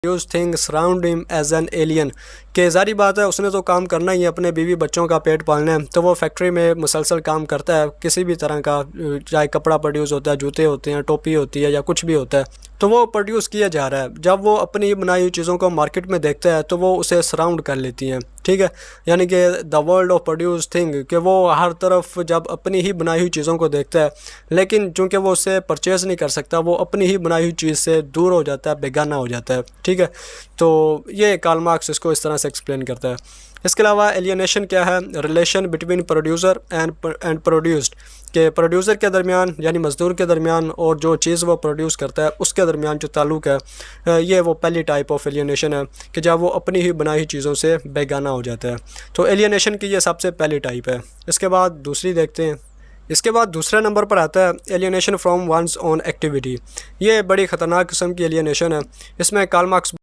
Use thing surround him as an alien, कि ज़ाहिर बात है उसने तो काम करना ही है, अपने बीवी बच्चों का पेट पालना है, तो वो फैक्ट्री में मुसलसल काम करता है किसी भी तरह का, चाहे कपड़ा प्रोड्यूस होता है, जूते होते हैं, टोपी होती है या कुछ भी होता है, तो वो प्रोड्यूस किया जा रहा है। जब वो अपनी ही बनाई हुई चीज़ों को मार्केट में देखता है तो वो उसे सराउंड कर लेती हैं, ठीक है। यानी कि the world of produce thing, कि वो हर तरफ जब अपनी ही बनाई हुई चीज़ों को देखता है, लेकिन चूँकि वो उसे परचेज़ नहीं कर सकता, वो अपनी ही बनाई हुई चीज़ से दूर हो जाता है, बेगाना हो जाता है, ठीक है। तो ये कार्ल मार्क्स इसको इस तरह से एक्सप्लेन करता है। इसके अलावा एलियनेशन क्या है, relation between producer and produced, के प्रोड्यूसर के दरमियान यानी मज़दूर के दरमियान और जो चीज़ वो प्रोड्यूस करता है उसके दरमियान जो ताल्लुक़ है, ये वो पहली टाइप ऑफ एलियनेशन है कि जब वो अपनी ही बनाई हुई चीज़ों से बेगाना हो जाता है। तो एलियनेशन की ये सबसे पहली टाइप है। इसके बाद दूसरी देखते हैं। इसके बाद दूसरे नंबर पर आता है alienation from one's own activity. ये बड़ी ख़तरनाक किस्म की एलियनेशन है। इसमें कार्ल मार्क्स